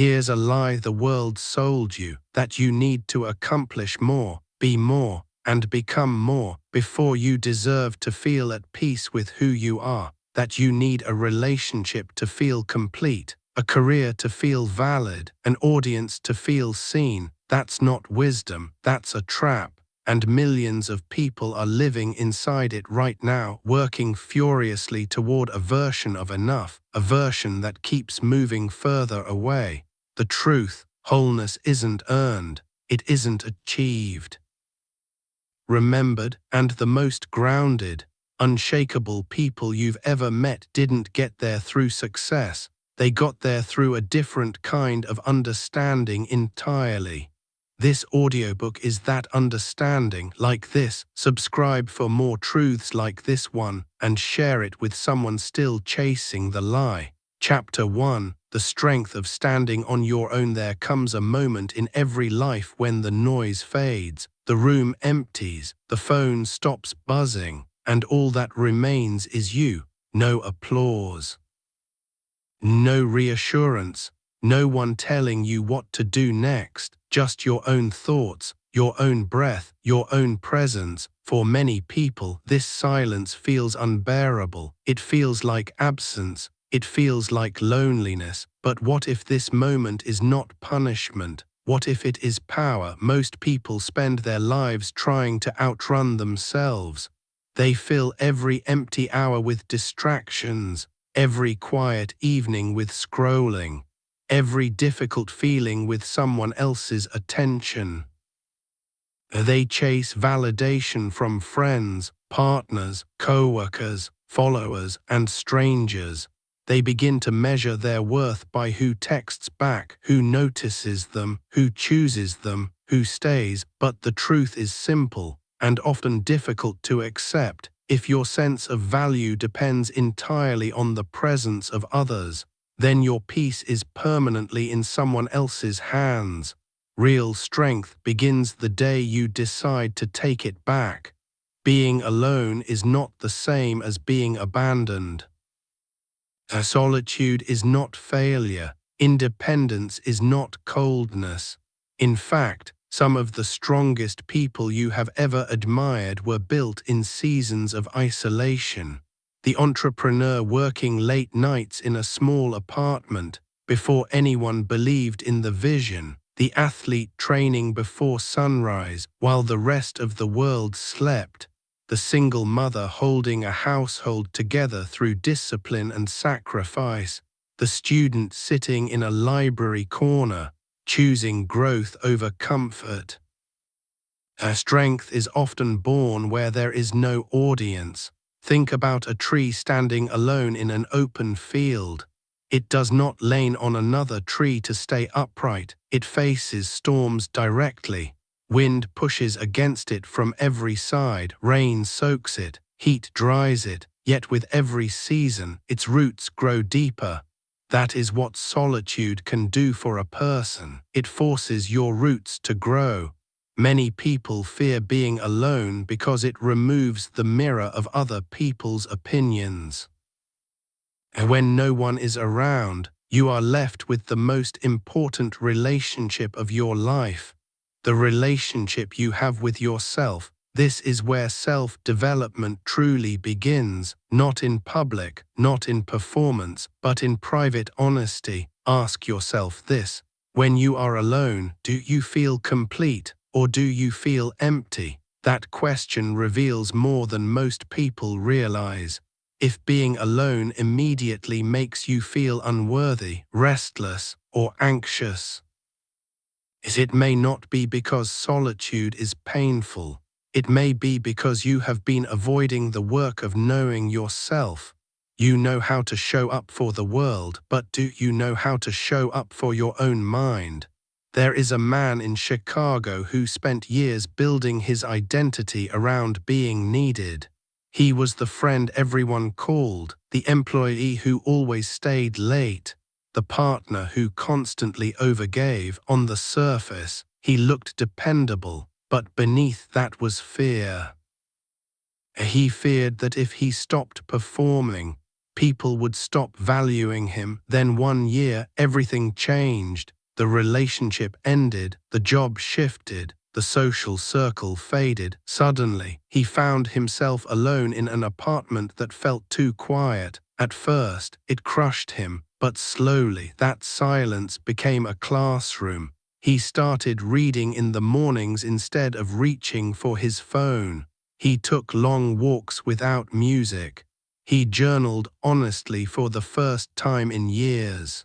Here's a lie the world sold you, that you need to accomplish more, be more, and become more before you deserve to feel at peace with who you are, that you need a relationship to feel complete, a career to feel valid, an audience to feel seen. That's not wisdom, that's a trap. And millions of people are living inside it right now, working furiously toward a version of enough, a version that keeps moving further away. The truth, wholeness isn't earned, it isn't achieved. Remembered, and the most grounded, unshakable people you've ever met didn't get there through success. They got there through a different kind of understanding entirely. This audiobook is that understanding. Like this. Subscribe for more truths like this one, and share it with someone still chasing the lie. Chapter 1. The strength of standing on your own. There comes a moment in every life when the noise fades, the room empties, the phone stops buzzing, and all that remains is you. No applause, no reassurance, no one telling you what to do next, just your own thoughts, your own breath, your own presence. For many people, this silence feels unbearable. It feels like absence. It feels like loneliness. But what if this moment is not punishment? What if it is power? Most people spend their lives trying to outrun themselves. They fill every empty hour with distractions, every quiet evening with scrolling, every difficult feeling with someone else's attention. They chase validation from friends, partners, co-workers, followers, and strangers. They begin to measure their worth by who texts back, who notices them, who chooses them, who stays. But the truth is simple, and often difficult to accept. If your sense of value depends entirely on the presence of others, then your peace is permanently in someone else's hands. Real strength begins the day you decide to take it back. Being alone is not the same as being abandoned. Solitude is not failure. Independence is not coldness. In fact, some of the strongest people you have ever admired were built in seasons of isolation. The entrepreneur working late nights in a small apartment before anyone believed in the vision. The athlete training before sunrise while the rest of the world slept. The single mother holding a household together through discipline and sacrifice. The student sitting in a library corner, choosing growth over comfort. Strength is often born where there is no audience. Think about a tree standing alone in an open field. It does not lean on another tree to stay upright. It faces storms directly. Wind pushes against it from every side. Rain soaks it. Heat dries it. Yet with every season, its roots grow deeper. That is what solitude can do for a person. It forces your roots to grow. Many people fear being alone because it removes the mirror of other people's opinions. When no one is around, you are left with the most important relationship of your life, the relationship you have with yourself. This is where self-development truly begins, not in public, not in performance, but in private honesty. Ask yourself this: when you are alone, do you feel complete, or do you feel empty? That question reveals more than most people realize. If being alone immediately makes you feel unworthy, restless, or anxious, it may not be because solitude is painful. It may be because you have been avoiding the work of knowing yourself. You know how to show up for the world, but do you know how to show up for your own mind? There is a man in Chicago who spent years building his identity around being needed. He was the friend everyone called, the employee who always stayed late, the partner who constantly overgave. On the surface, he looked dependable, but beneath that was fear. He feared that if he stopped performing, People would stop valuing him. Then one year, everything changed. The relationship ended, the job shifted, the social circle faded. Suddenly, he found himself alone in an apartment that felt too quiet. At first, it crushed him, but slowly that silence became a classroom. He started reading in the mornings instead of reaching for his phone. He took long walks without music. He journaled honestly for the first time in years.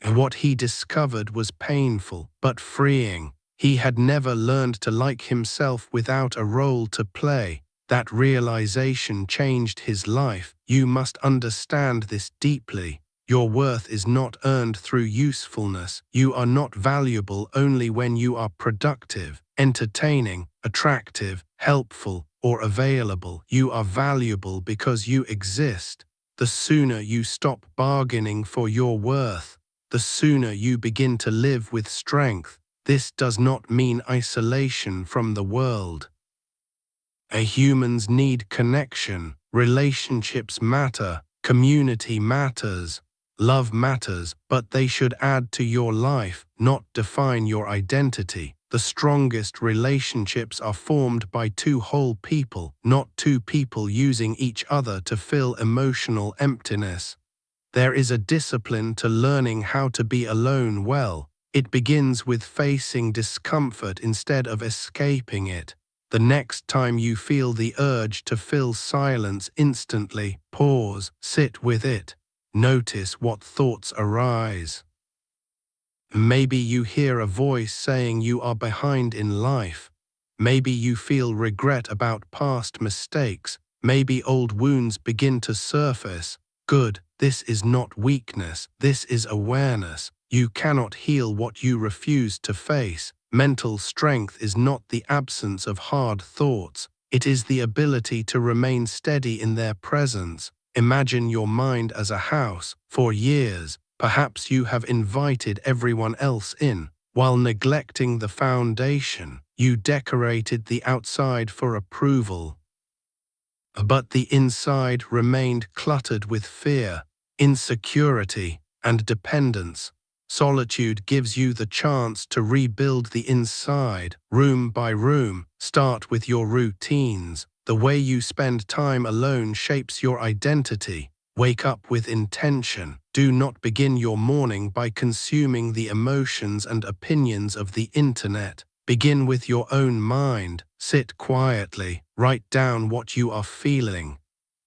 And what he discovered was painful but freeing. He had never learned to like himself without a role to play. That realization changed his life. You must understand this deeply. Your worth is not earned through usefulness. You are not valuable only when you are productive, entertaining, attractive, helpful, or available. You are valuable because you exist. The sooner you stop bargaining for your worth, the sooner you begin to live with strength. This does not mean isolation from the world. Humans need connection, relationships matter, community matters, love matters, but they should add to your life, not define your identity. The strongest relationships are formed by two whole people, not two people using each other to fill emotional emptiness. There is a discipline to learning how to be alone well. It begins with facing discomfort instead of escaping it. The next time you feel the urge to fill silence instantly, pause, sit with it. Notice what thoughts arise. Maybe you hear a voice saying you are behind in life. Maybe you feel regret about past mistakes. Maybe old wounds begin to surface. Good, this is not weakness, this is awareness. You cannot heal what you refuse to face. Mental strength is not the absence of hard thoughts, it is the ability to remain steady in their presence. Imagine your mind as a house. For years, perhaps you have invited everyone else in. While neglecting the foundation, you decorated the outside for approval. But the inside remained cluttered with fear, insecurity, and dependence. Solitude gives you the chance to rebuild the inside, room by room. Start with your routines. The way you spend time alone shapes your identity. Wake up with intention. Do not begin your morning by consuming the emotions and opinions of the internet. Begin with your own mind. Sit quietly. Write down what you are feeling.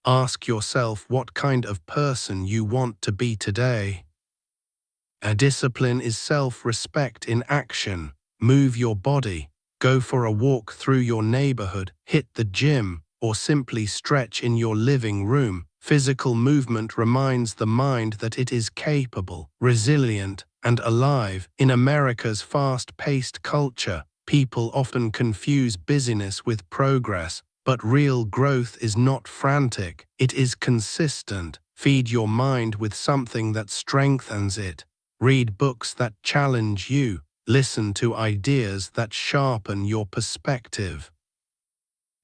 Ask yourself what kind of person you want to be today. A discipline is self-respect in action. Move your body. Go for a walk through your neighborhood, hit the gym, or simply stretch in your living room. Physical movement reminds the mind that it is capable, resilient, and alive. In America's fast-paced culture, people often confuse busyness with progress, but real growth is not frantic, it is consistent. Feed your mind with something that strengthens it. Read books that challenge you. Listen to ideas that sharpen your perspective.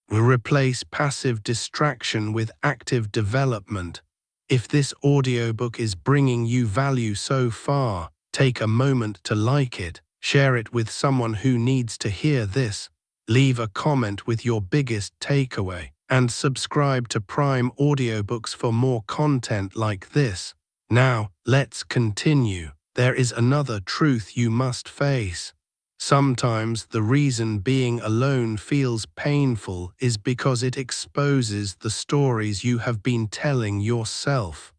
Replace passive distraction with active development. If this audiobook is bringing you value so far, take a moment to like it, share it with someone who needs to hear this, leave a comment with your biggest takeaway, and subscribe to Prime Audiobooks for more content like this. Now, let's continue. There is another truth you must face. Sometimes the reason being alone feels painful is because it exposes the stories you have been telling yourself.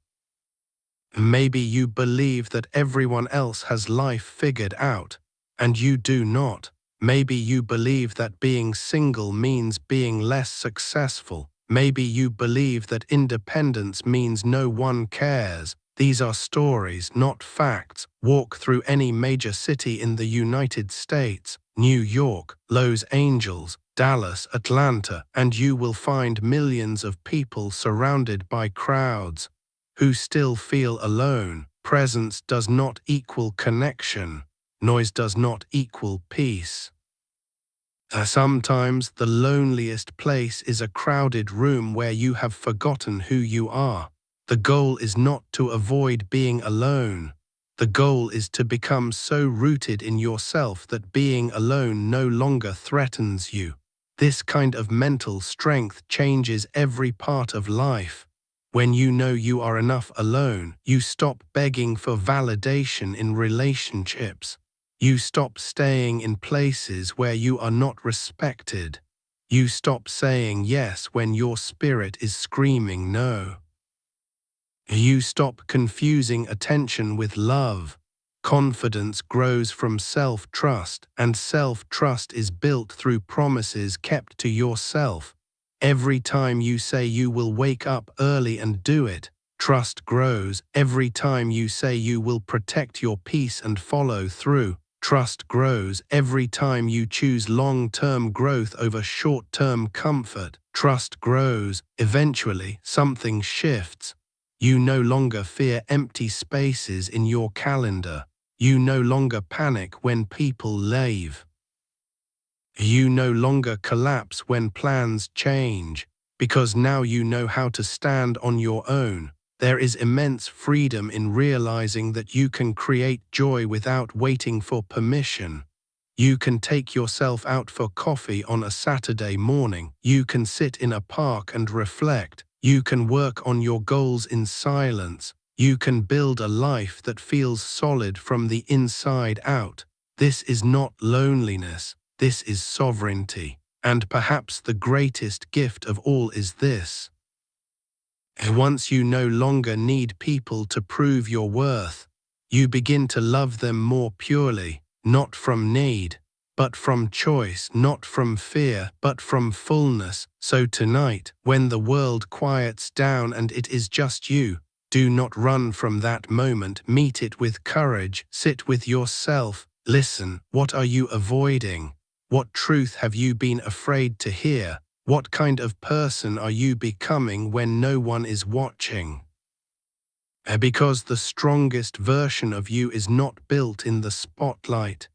Maybe you believe that everyone else has life figured out, and you do not. Maybe you believe that being single means being less successful. Maybe you believe that independence means no one cares. These are stories, not facts. Walk through any major city in the United States, New York, Los Angeles, Dallas, Atlanta, and you will find millions of people surrounded by crowds who still feel alone. Presence does not equal connection. Noise does not equal peace. Sometimes the loneliest place is a crowded room where you have forgotten who you are. The goal is not to avoid being alone. The goal is to become so rooted in yourself that being alone no longer threatens you. This kind of mental strength changes every part of life. When you know you are enough alone, you stop begging for validation in relationships. You stop staying in places where you are not respected. You stop saying yes when your spirit is screaming no. You stop confusing attention with love. Confidence grows from self-trust, and self-trust is built through promises kept to yourself. Every time you say you will wake up early and do it, trust grows. Every time you say you will protect your peace and follow through, trust grows. Every time you choose long-term growth over short-term comfort, trust grows. Eventually, something shifts. You no longer fear empty spaces in your calendar. You no longer panic when people leave. You no longer collapse when plans change, because now you know how to stand on your own. There is immense freedom in realizing that you can create joy without waiting for permission. You can take yourself out for coffee on a Saturday morning. You can sit in a park and reflect. You can work on your goals in silence. You can build a life that feels solid from the inside out. This is not loneliness. This is sovereignty. And perhaps the greatest gift of all is this. Once you no longer need people to prove your worth, you begin to love them more purely, not from need, but from choice, not from fear, but from fullness. So tonight, when the world quiets down and it is just you, do not run from that moment. Meet it with courage. Sit with yourself. Listen. What are you avoiding? What truth have you been afraid to hear? What kind of person are you becoming when no one is watching? Because the strongest version of you is not built in the spotlight.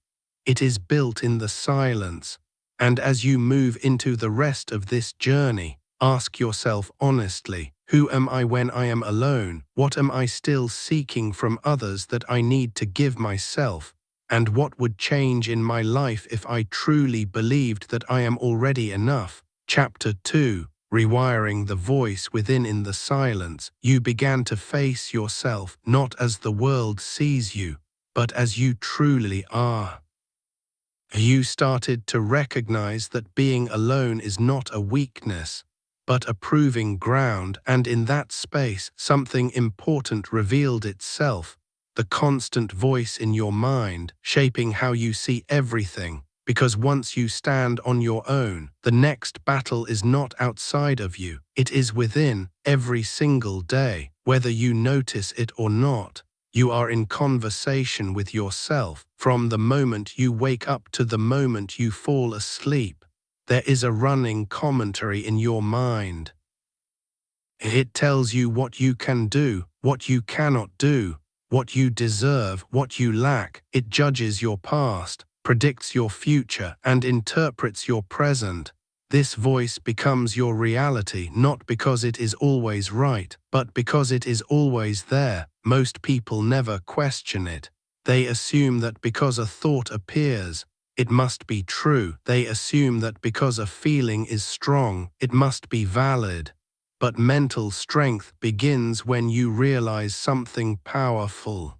It is built in the silence. And as you move into the rest of this journey, ask yourself honestly, who am I when I am alone? What am I still seeking from others that I need to give myself? And what would change in my life if I truly believed that I am already enough? Chapter 2, Rewiring the Voice Within. In the silence, you began to face yourself not as the world sees you, but as you truly are. You started to recognize that being alone is not a weakness, but a proving ground, and in that space, something important revealed itself, the constant voice in your mind, shaping how you see everything. Because once you stand on your own, the next battle is not outside of you, it is within. Every single day, whether you notice it or not. You are in conversation with yourself from the moment you wake up to the moment you fall asleep. There is a running commentary in your mind. It tells you what you can do, what you cannot do, what you deserve, what you lack. It judges your past, predicts your future, and interprets your present. This voice becomes your reality not because it is always right, but because it is always there. Most people never question it. They assume that because a thought appears, it must be true. They assume that because a feeling is strong, it must be valid. But mental strength begins when you realize something powerful.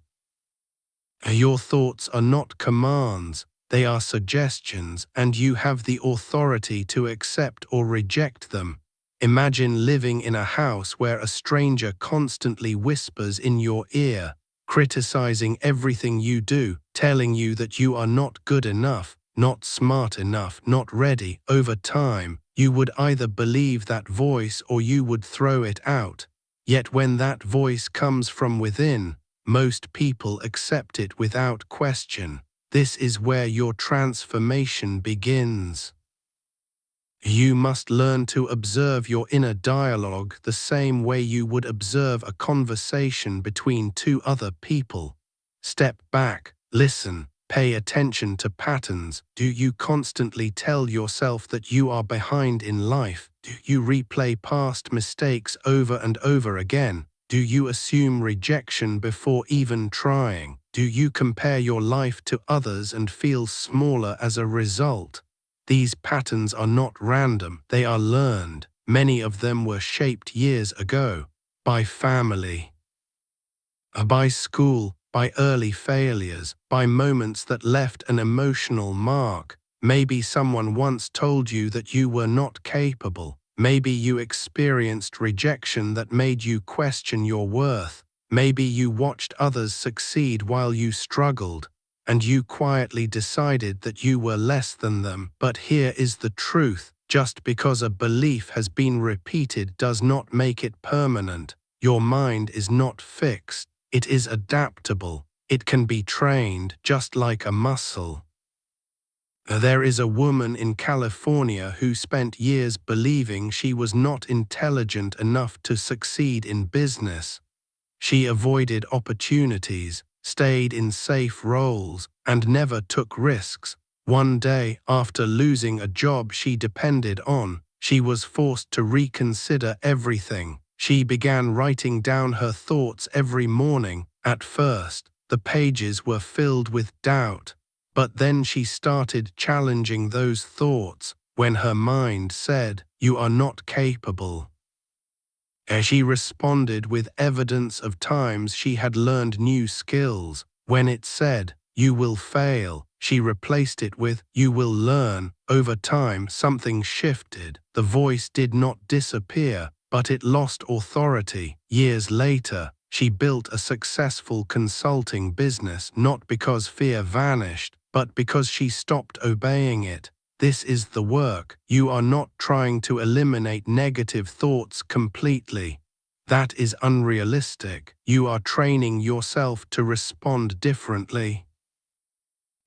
Your thoughts are not commands, they are suggestions, and you have the authority to accept or reject them. Imagine living in a house where a stranger constantly whispers in your ear, criticizing everything you do, telling you that you are not good enough, not smart enough, not ready. Over time, you would either believe that voice or you would throw it out. Yet when that voice comes from within, most people accept it without question. This is where your transformation begins. You must learn to observe your inner dialogue the same way you would observe a conversation between two other people. Step back, listen, pay attention to patterns. Do you constantly tell yourself that you are behind in life? Do you replay past mistakes over and over again? Do you assume rejection before even trying? Do you compare your life to others and feel smaller as a result? These patterns are not random, they are learned. Many of them were shaped years ago by family, by school, by early failures, by moments that left an emotional mark. Maybe someone once told you that you were not capable. Maybe you experienced rejection that made you question your worth. Maybe you watched others succeed while you struggled, and you quietly decided that you were less than them. But here is the truth: just because a belief has been repeated does not make it permanent. Your mind is not fixed. It is adaptable. It can be trained just like a muscle. There is a woman in California who spent years believing she was not intelligent enough to succeed in business. She avoided opportunities, stayed in safe roles, and never took risks. One day, after losing a job she depended on, she was forced to reconsider everything. She began writing down her thoughts every morning. At first, the pages were filled with doubt, but then she started challenging those thoughts. When her mind said, "You are not capable," as she responded with evidence of times she had learned new skills. When it said, "You will fail," she replaced it with, "You will learn." Over time, something shifted. The voice did not disappear, but it lost authority. Years later, she built a successful consulting business not because fear vanished, but because she stopped obeying it. This is the work. You are not trying to eliminate negative thoughts completely. That is unrealistic. You are training yourself to respond differently.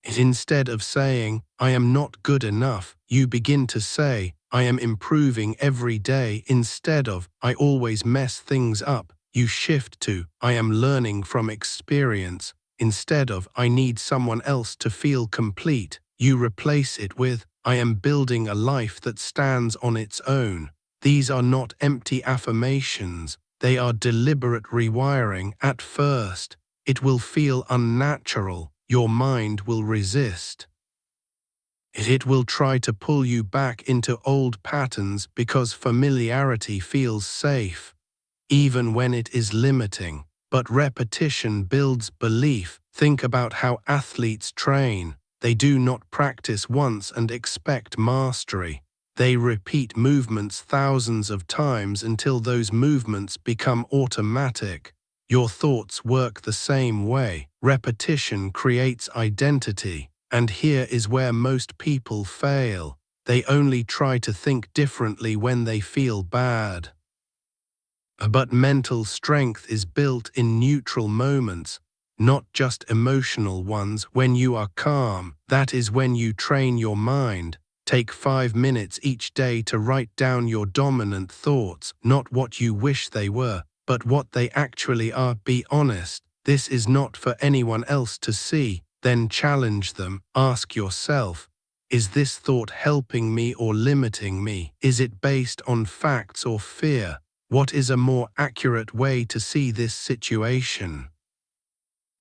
Instead of saying, "I am not good enough," you begin to say, "I am improving every day." Instead of, "I always mess things up," you shift to, "I am learning from experience." Instead of, "I need someone else to feel complete," you replace it with, "I am building a life that stands on its own." These are not empty affirmations. They are deliberate rewiring. At first, it will feel unnatural. Your mind will resist. It will try to pull you back into old patterns because familiarity feels safe, even when it is limiting. But repetition builds belief. Think about how athletes train. They do not practice once and expect mastery. They repeat movements thousands of times until those movements become automatic. Your thoughts work the same way. Repetition creates identity. And here is where most people fail. They only try to think differently when they feel bad. But mental strength is built in neutral moments, not just emotional ones. When you are calm, that is when you train your mind. Take 5 minutes each day to write down your dominant thoughts, not what you wish they were, but what they actually are. Be honest. This is not for anyone else to see. Then challenge them. Ask yourself, is this thought helping me or limiting me? Is it based on facts or fear? What is a more accurate way to see this situation?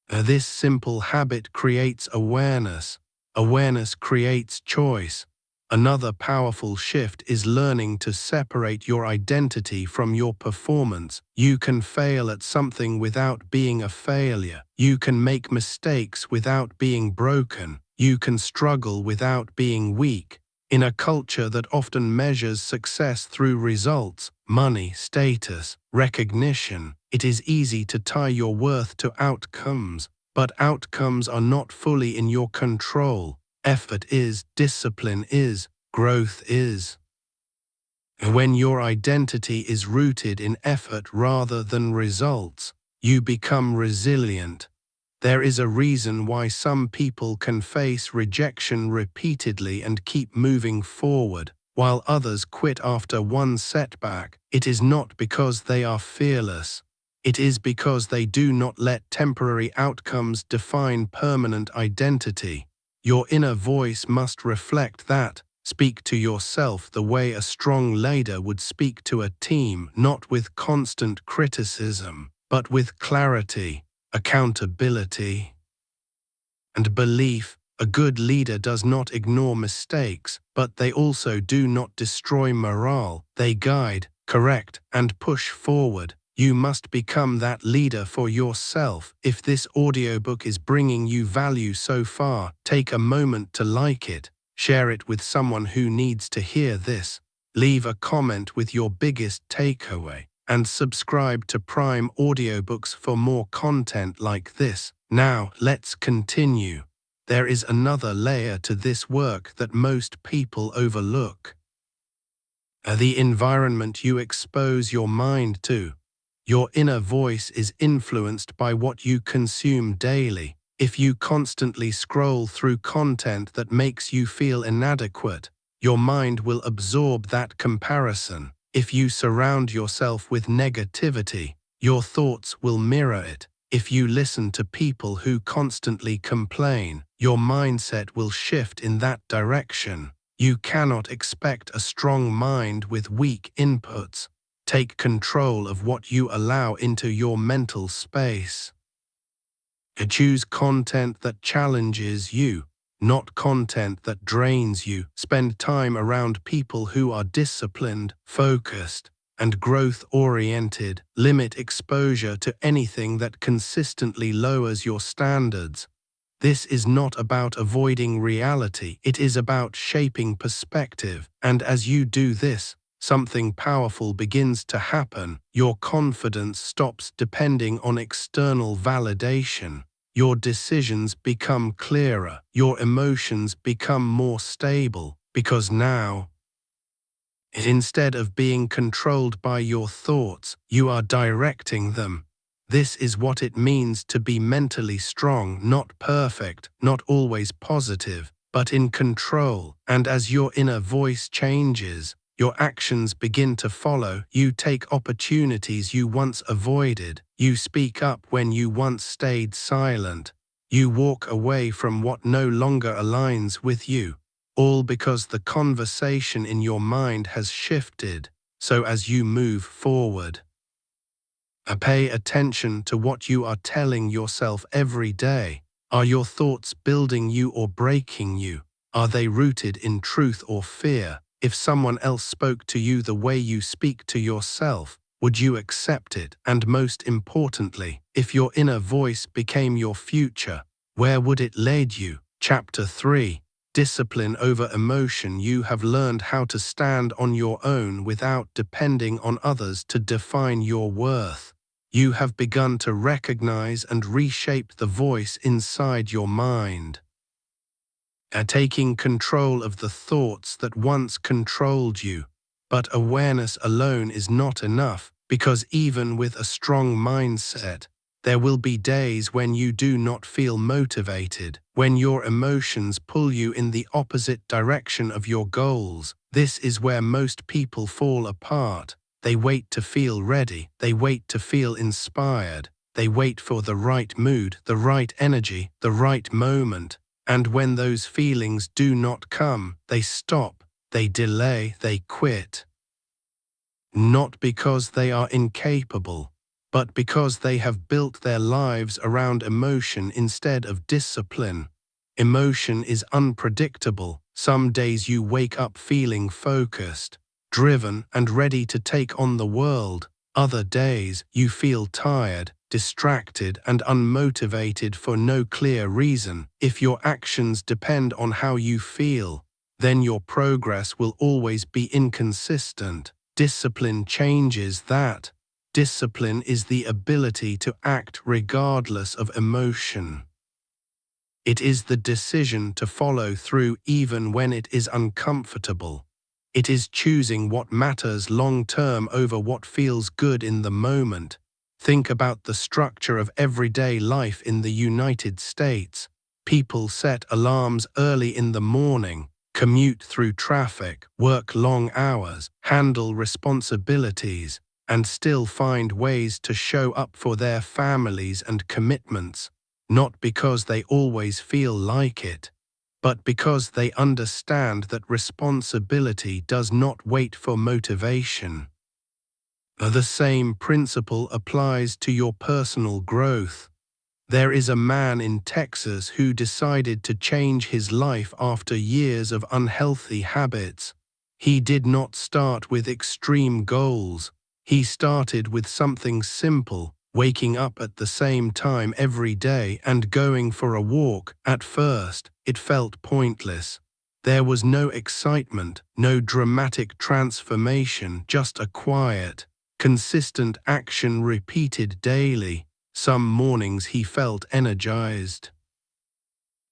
This simple habit creates awareness. Awareness creates choice. Another powerful shift is learning to separate your identity from your performance. You can fail at something without being a failure. You can make mistakes without being broken. You can struggle without being weak. In a culture that often measures success through results, money, status, recognition, it is easy to tie your worth to outcomes. But outcomes are not fully in your control. Effort is, discipline is, growth is. When your identity is rooted in effort rather than results, you become resilient. There is a reason why some people can face rejection repeatedly and keep moving forward, while others quit after one setback. It is not because they are fearless. It is because they do not let temporary outcomes define permanent identity. Your inner voice must reflect that. Speak to yourself the way a strong leader would speak to a team, not with constant criticism, but with clarity, accountability, and belief. A good leader does not ignore mistakes, but they also do not destroy morale. They guide, correct, and push forward. You must become that leader for yourself. If this audiobook is bringing you value so far, take a moment to like it, share it with someone who needs to hear this, leave a comment with your biggest takeaway, and subscribe to Prime Audiobooks for more content like this. Now, let's continue. There is another layer to this work that most people overlook. The environment you expose your mind to. Your inner voice is influenced by what you consume daily. If you constantly scroll through content that makes you feel inadequate, your mind will absorb that comparison. If you surround yourself with negativity, your thoughts will mirror it. If you listen to people who constantly complain, your mindset will shift in that direction. You cannot expect a strong mind with weak inputs. Take control of what you allow into your mental space. Choose content that challenges you, not content that drains you. Spend time around people who are disciplined, focused, and growth-oriented. Limit exposure to anything that consistently lowers your standards. This is not about avoiding reality, it is about shaping perspective. And as you do this, something powerful begins to happen. Your confidence stops depending on external validation. Your decisions become clearer. Your emotions become more stable. Because now, instead of being controlled by your thoughts, you are directing them. This is what it means to be mentally strong, not perfect, not always positive, but in control. And as your inner voice changes, your actions begin to follow. You take opportunities you once avoided. You speak up when you once stayed silent. You walk away from what no longer aligns with you. All because the conversation in your mind has shifted. So as you move forward, pay attention to what you are telling yourself every day. Are your thoughts building you or breaking you? Are they rooted in truth or fear? If someone else spoke to you the way you speak to yourself, would you accept it? And most importantly, if your inner voice became your future, where would it lead you? Chapter 3. Discipline over emotion. You have learned how to stand on your own without depending on others to define your worth. You have begun to recognize and reshape the voice inside your mind, taking control of the thoughts that once controlled you. But awareness alone is not enough, because even with a strong mindset, there will be days when you do not feel motivated, when your emotions pull you in the opposite direction of your goals. This is where most people fall apart. They wait to feel ready, they wait to feel inspired, they wait for the right mood, the right energy, the right moment. And when those feelings do not come, they stop, they delay, they quit. Not because they are incapable, but because they have built their lives around emotion instead of discipline. Emotion is unpredictable. Some days you wake up feeling focused, driven, and ready to take on the world. Other days you feel tired, distracted, and unmotivated for no clear reason. If your actions depend on how you feel, then your progress will always be inconsistent. Discipline changes that. Discipline is the ability to act regardless of emotion. It is the decision to follow through even when it is uncomfortable. It is choosing what matters long-term over what feels good in the moment. Think about the structure of everyday life in the United States. People set alarms early in the morning, commute through traffic, work long hours, handle responsibilities, and still find ways to show up for their families and commitments. Not because they always feel like it, but because they understand that responsibility does not wait for motivation. The same principle applies to your personal growth. There is a man in Texas who decided to change his life after years of unhealthy habits. He did not start with extreme goals. He started with something simple, waking up at the same time every day and going for a walk. At first, it felt pointless. There was no excitement, no dramatic transformation, just a quiet, consistent action repeated daily. Some mornings he felt energized.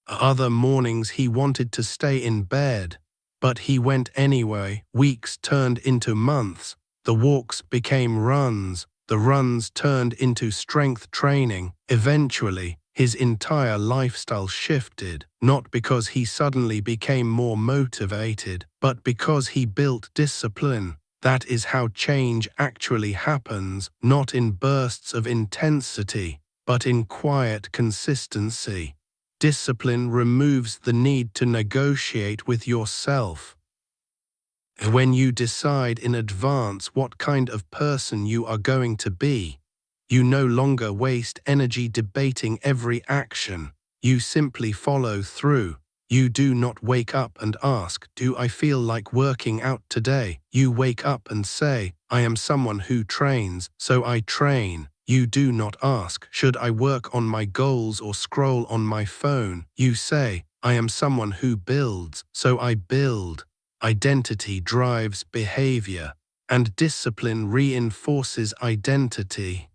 Other mornings he wanted to stay in bed. But he went anyway. Weeks turned into months. The walks became runs. The runs turned into strength training. Eventually, his entire lifestyle shifted, not because he suddenly became more motivated, but because he built discipline. That is how change actually happens, not in bursts of intensity, but in quiet consistency. Discipline removes the need to negotiate with yourself. When you decide in advance what kind of person you are going to be, you no longer waste energy debating every action. You simply follow through. You do not wake up and ask, "Do I feel like working out today?" You wake up and say, "I am someone who trains, so I train." You do not ask, "Should I work on my goals or scroll on my phone?" You say, "I am someone who builds, so I build." Identity drives behavior, and discipline reinforces identity.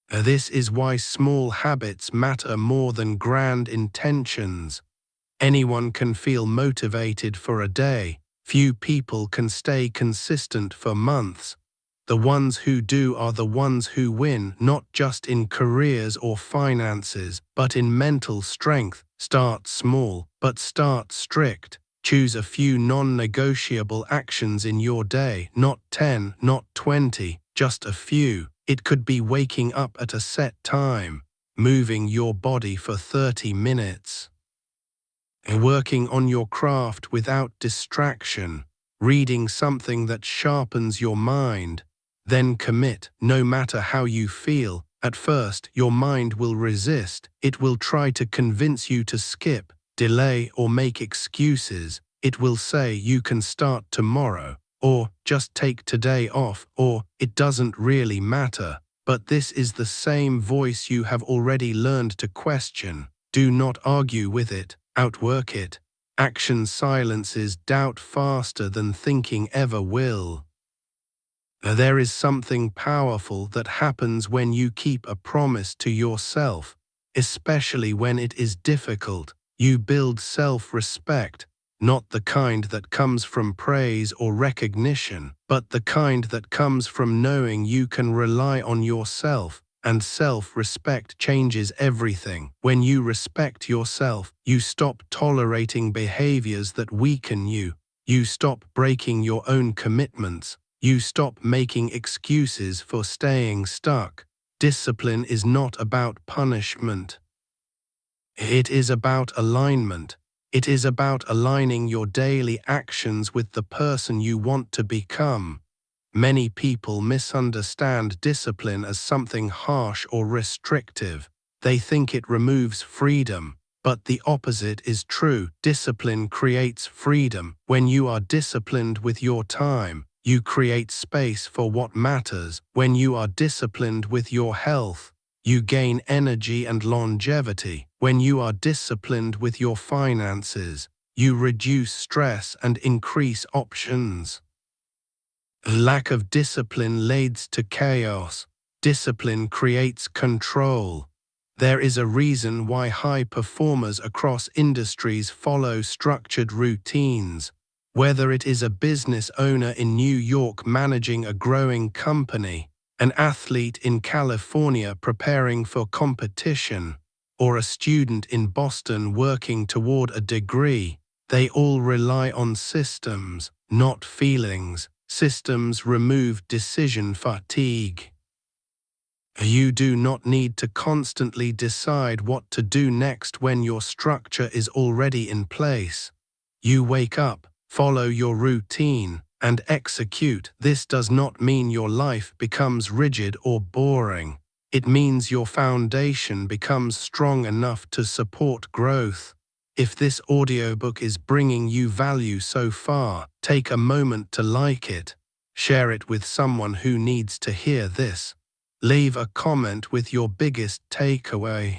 This is why small habits matter more than grand intentions. Anyone can feel motivated for a day. Few people can stay consistent for months. The ones who do are the ones who win, not just in careers or finances, but in mental strength. Start small, but start strict. Choose a few non-negotiable actions in your day, not 10, not 20, just a few. It could be waking up at a set time, moving your body for 30 minutes, working on your craft without distraction, reading something that sharpens your mind. Then commit, no matter how you feel. At first, your mind will resist. It will try to convince you to skip, delay, or make excuses. It will say you can start tomorrow, or just take today off, or it doesn't really matter. But this is the same voice you have already learned to question. Do not argue with it, outwork it. Action silences doubt faster than thinking ever will. There is something powerful that happens when you keep a promise to yourself, especially when it is difficult. You build self-respect, not the kind that comes from praise or recognition, but the kind that comes from knowing you can rely on yourself. And self-respect changes everything. When you respect yourself, you stop tolerating behaviors that weaken you. You stop breaking your own commitments. You stop making excuses for staying stuck. Discipline is not about punishment. It is about alignment. It is about aligning your daily actions with the person you want to become. Many people misunderstand discipline as something harsh or restrictive. They think it removes freedom. But the opposite is true. Discipline creates freedom. When you are disciplined with your time, you create space for what matters. When you are disciplined with your health, you gain energy and longevity. When you are disciplined with your finances, you reduce stress and increase options. Lack of discipline leads to chaos. Discipline creates control. There is a reason why high performers across industries follow structured routines. Whether it is a business owner in New York managing a growing company, an athlete in California preparing for competition, or a student in Boston working toward a degree, they all rely on systems, not feelings. Systems remove decision fatigue. You do not need to constantly decide what to do next when your structure is already in place. You wake up, follow your routine, and execute. This does not mean your life becomes rigid or boring. It means your foundation becomes strong enough to support growth. If this audiobook is bringing you value so far, take a moment to like it. Share it with someone who needs to hear this. Leave a comment with your biggest takeaway.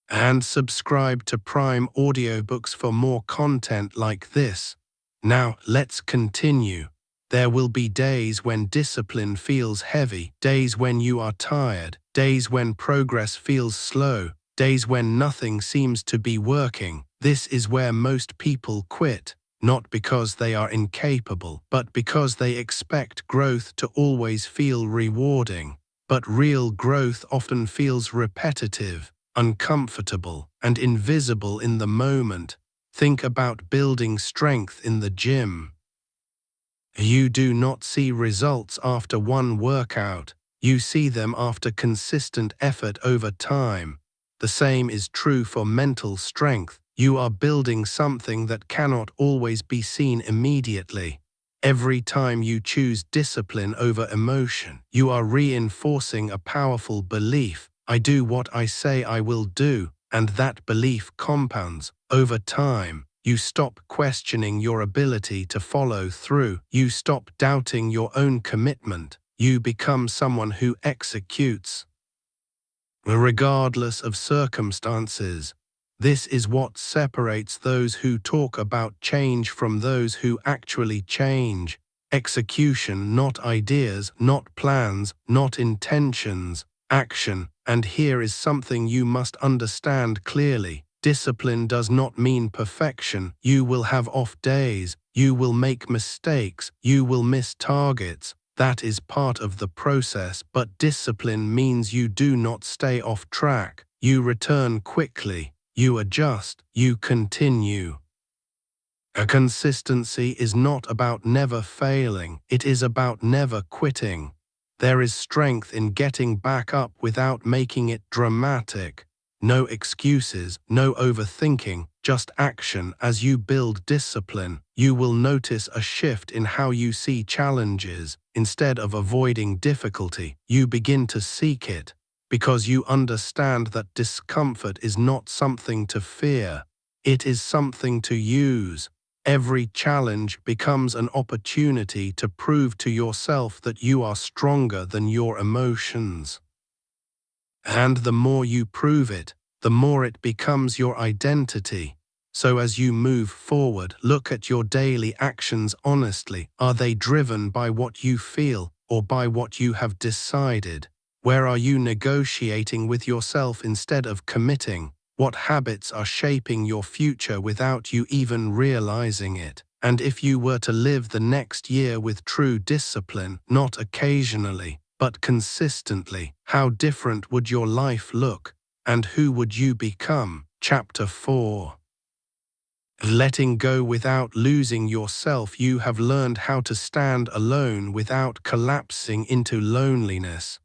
And subscribe to Prime Audiobooks for more content like this. Now, let's continue. There will be days when discipline feels heavy, days when you are tired, days when progress feels slow, days when nothing seems to be working. This is where most people quit, not because they are incapable, but because they expect growth to always feel rewarding. But real growth often feels repetitive, uncomfortable, and invisible in the moment. Think about building strength in the gym. You do not see results after one workout. You see them after consistent effort over time. The same is true for mental strength. You are building something that cannot always be seen immediately. Every time you choose discipline over emotion, you are reinforcing a powerful belief. I do what I say I will do, and that belief compounds over time. You stop questioning your ability to follow through. You stop doubting your own commitment. You become someone who executes, regardless of circumstances. This is what separates those who talk about change from those who actually change. Execution, not ideas, not plans, not intentions, action. And here is something you must understand clearly. Discipline does not mean perfection. You will have off days. You will make mistakes. You will miss targets. That is part of the process, but discipline means you do not stay off track. You return quickly. You adjust. You continue. A consistency is not about never failing. It is about never quitting. There is strength in getting back up without making it dramatic. No excuses, no overthinking, just action. As you build discipline, you will notice a shift in how you see challenges. Instead of avoiding difficulty, you begin to seek it, because you understand that discomfort is not something to fear. It is something to use. Every challenge becomes an opportunity to prove to yourself that you are stronger than your emotions. And the more you prove it, the more it becomes your identity. So as you move forward, look at your daily actions honestly. Are they driven by what you feel or by what you have decided? Where are you negotiating with yourself instead of committing? What habits are shaping your future without you even realizing it? And if you were to live the next year with true discipline, not occasionally, but consistently, how different would your life look? And who would you become? Chapter 4. Letting go without losing yourself. You have learned how to stand alone without collapsing into loneliness.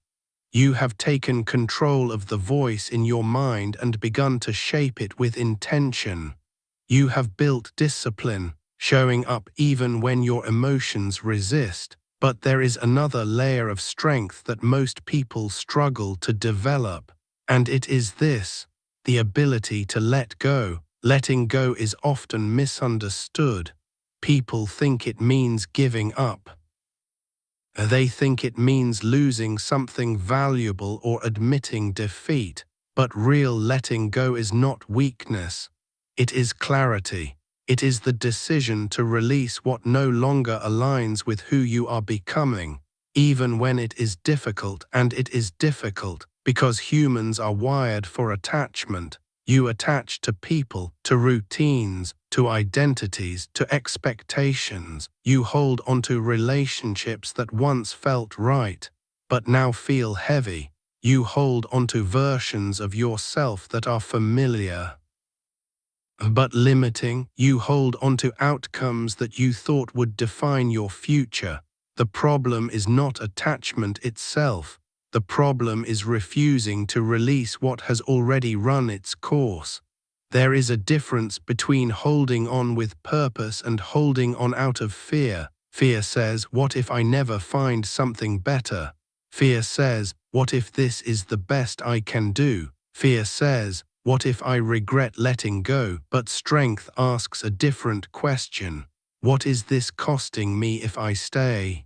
You have taken control of the voice in your mind and begun to shape it with intention. You have built discipline, showing up even when your emotions resist. But there is another layer of strength that most people struggle to develop. And it is this: the ability to let go. Letting go is often misunderstood. People think it means giving up. They think it means losing something valuable or admitting defeat. But real letting go is not weakness. It is clarity. It is the decision to release what no longer aligns with who you are becoming, even when it is difficult. And it is difficult because humans are wired for attachment. You attach to people, to routines, to identities, to expectations. You hold onto relationships that once felt right, but now feel heavy. You hold onto versions of yourself that are familiar, but limiting. You hold onto outcomes that you thought would define your future. The problem is not attachment itself. The problem is refusing to release what has already run its course. There is a difference between holding on with purpose and holding on out of fear. Fear says, what if I never find something better? Fear says, what if this is the best I can do? Fear says, what if I regret letting go? But strength asks a different question. What is this costing me if I stay?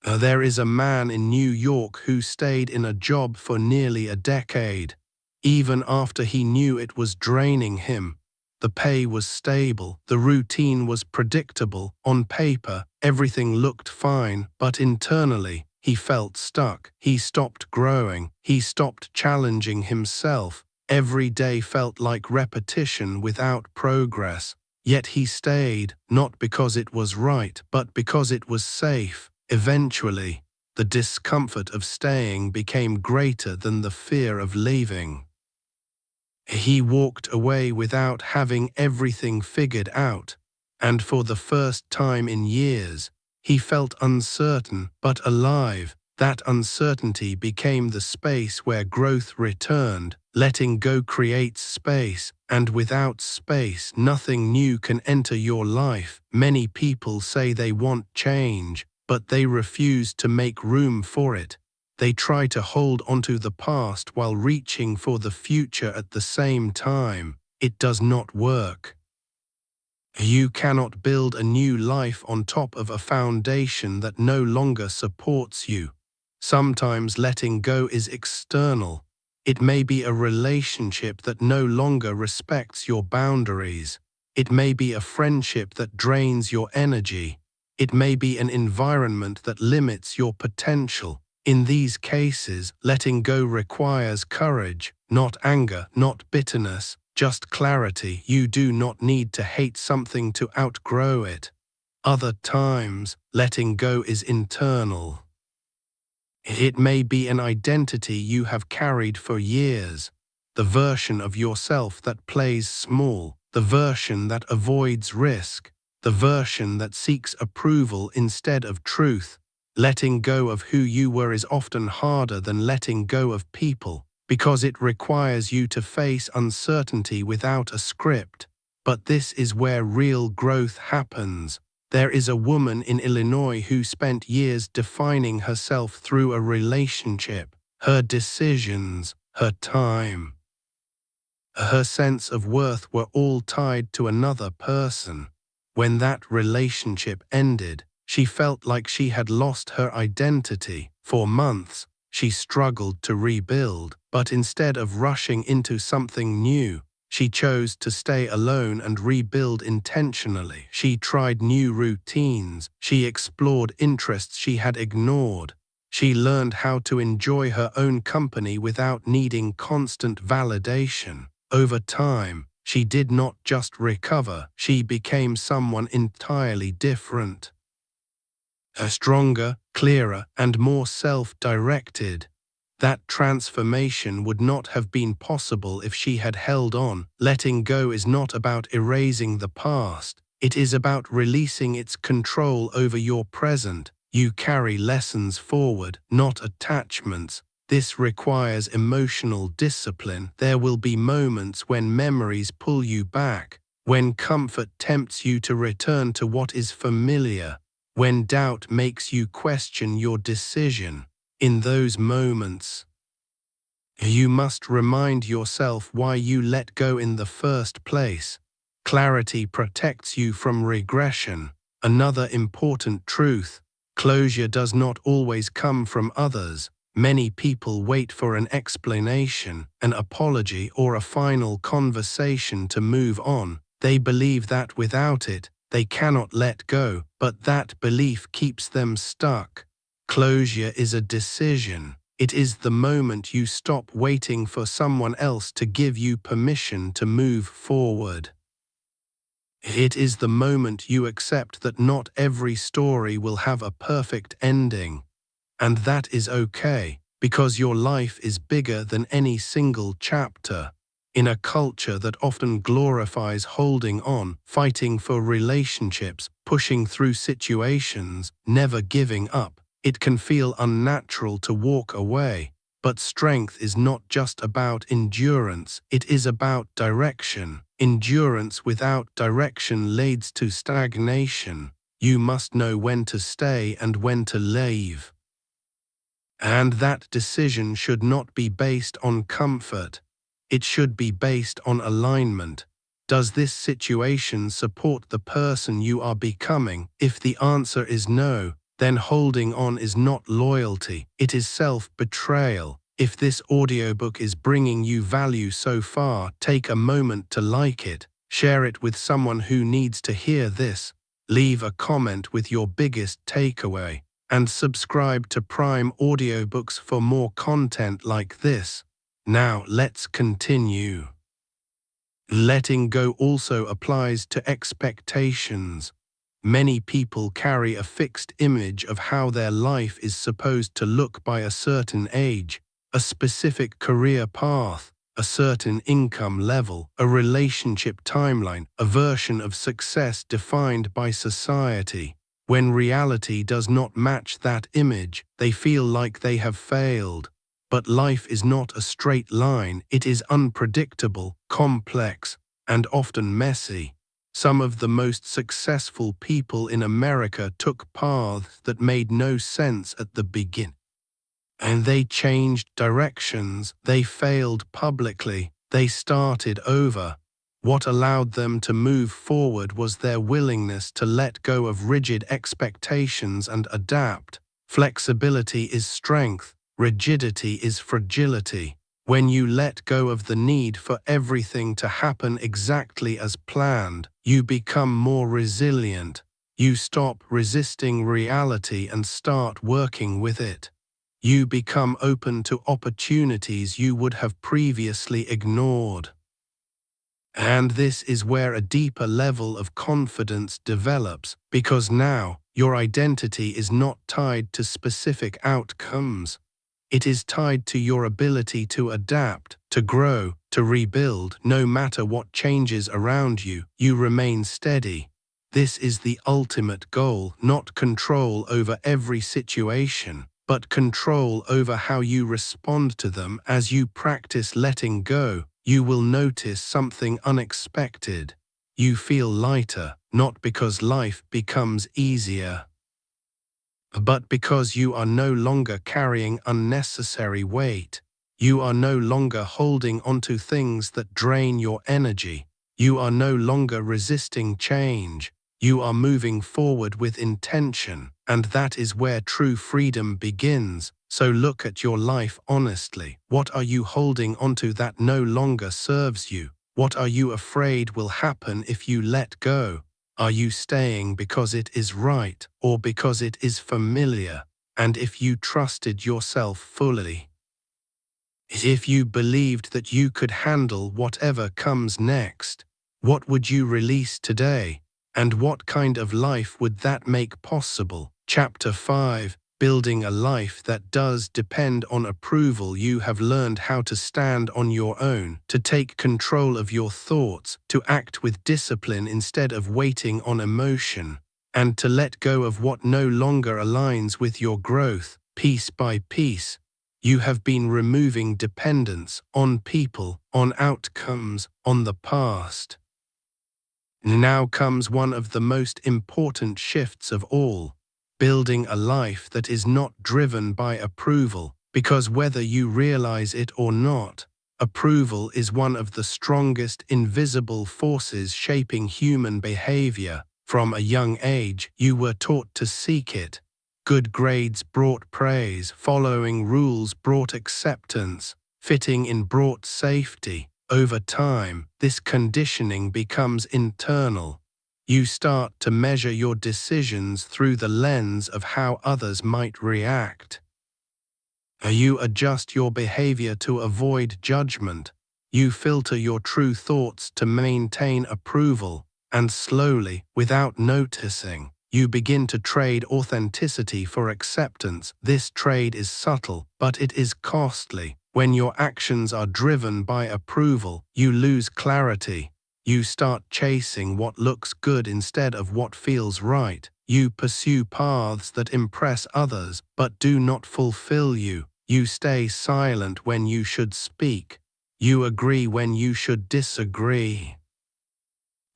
There is a man in New York who stayed in a job for nearly a decade. Even after he knew it was draining him, the pay was stable, the routine was predictable. On paper, everything looked fine, but internally, he felt stuck. He stopped growing. He stopped challenging himself. Every day felt like repetition without progress. Yet he stayed, not because it was right, but because it was safe. Eventually, the discomfort of staying became greater than the fear of leaving. He walked away without having everything figured out, and for the first time in years, he felt uncertain but alive. That uncertainty became the space where growth returned. Letting go creates space, and without space, nothing new can enter your life. Many people say they want change, but they refuse to make room for it. They try to hold onto the past while reaching for the future at the same time. It does not work. You cannot build a new life on top of a foundation that no longer supports you. Sometimes letting go is external. It may be a relationship that no longer respects your boundaries. It may be a friendship that drains your energy. It may be an environment that limits your potential. In these cases, letting go requires courage, not anger, not bitterness, just clarity. You do not need to hate something to outgrow it. Other times, letting go is internal. It may be an identity you have carried for years, the version of yourself that plays small, the version that avoids risk, the version that seeks approval instead of truth. Letting go of who you were is often harder than letting go of people, because it requires you to face uncertainty without a script. But this is where real growth happens. There is a woman in Illinois who spent years defining herself through a relationship, her decisions, her time. Her sense of worth were all tied to another person. When that relationship ended, she felt like she had lost her identity. For months, she struggled to rebuild, but instead of rushing into something new, she chose to stay alone and rebuild intentionally. She tried new routines. She explored interests she had ignored. She learned how to enjoy her own company without needing constant validation. Over time, she did not just recover, she became someone entirely different. Stronger, clearer, and more self-directed. That transformation would not have been possible if she had held on. Letting go is not about erasing the past. It is about releasing its control over your present. You carry lessons forward, not attachments. This requires emotional discipline. There will be moments when memories pull you back, when comfort tempts you to return to what is familiar, when doubt makes you question your decision. In those moments, you must remind yourself why you let go in the first place. Clarity protects you from regression. Another important truth: closure does not always come from others. Many people wait for an explanation, an apology, or a final conversation to move on. They believe that without it, they cannot let go, but that belief keeps them stuck. Closure is a decision. It is the moment you stop waiting for someone else to give you permission to move forward. It is the moment you accept that not every story will have a perfect ending. And that is okay, because your life is bigger than any single chapter. In a culture that often glorifies holding on, fighting for relationships, pushing through situations, never giving up, It can feel unnatural to walk away, but strength is not just about endurance, it is about direction. Endurance without direction leads to stagnation. You must know when to stay and when to leave. And that decision should not be based on comfort. It should be based on alignment. Does this situation support the person you are becoming? If the answer is no, then holding on is not loyalty, it is self-betrayal. If this audiobook is bringing you value so far, take a moment to like it, share it with someone who needs to hear this, leave a comment with your biggest takeaway, and subscribe to Prime Audiobooks for more content like this. Now let's continue. Letting go also applies to expectations. Many people carry a fixed image of how their life is supposed to look by a certain age, a specific career path, a certain income level, a relationship timeline, a version of success defined by society. When reality does not match that image, they feel like they have failed. But life is not a straight line, it is unpredictable, complex, and often messy. Some of the most successful people in America took paths that made no sense at the beginning. And they changed directions, they failed publicly, they started over. What allowed them to move forward was their willingness to let go of rigid expectations and adapt. Flexibility is strength, rigidity is fragility. When you let go of the need for everything to happen exactly as planned, you become more resilient. You stop resisting reality and start working with it. You become open to opportunities you would have previously ignored. And this is where a deeper level of confidence develops, because now your identity is not tied to specific outcomes. It is tied to your ability to adapt, to grow, to rebuild. No matter what changes around you, you remain steady. This is the ultimate goal, not control over every situation, but control over how you respond to them. As you practice letting go, you will notice something unexpected. You feel lighter, not because life becomes easier, but because you are no longer carrying unnecessary weight. You are no longer holding onto things that drain your energy. You are no longer resisting change. You are moving forward with intention, and that is where true freedom begins. So look at your life honestly. What are you holding onto that no longer serves you? What are you afraid will happen if you let go? Are you staying because it is right, or because it is familiar? And if you trusted yourself fully, if you believed that you could handle whatever comes next, what would you release today? And what kind of life would that make possible? Chapter 5, Building a Life That Does Depend on Approval. You have learned how to stand on your own, to take control of your thoughts, to act with discipline instead of waiting on emotion, and to let go of what no longer aligns with your growth. Piece by piece, you have been removing dependence on people, on outcomes, on the past. Now comes one of the most important shifts of all, building a life that is not driven by approval, because whether you realize it or not, approval is one of the strongest invisible forces shaping human behavior. From a young age, you were taught to seek it. Good grades brought praise, following rules brought acceptance, fitting in brought safety. Over time, this conditioning becomes internal. You start to measure your decisions through the lens of how others might react. You adjust your behavior to avoid judgment. You filter your true thoughts to maintain approval, and slowly, without noticing, you begin to trade authenticity for acceptance. This trade is subtle, but it is costly. When your actions are driven by approval, you lose clarity. You start chasing what looks good instead of what feels right. You pursue paths that impress others but do not fulfill you. You stay silent when you should speak. You agree when you should disagree.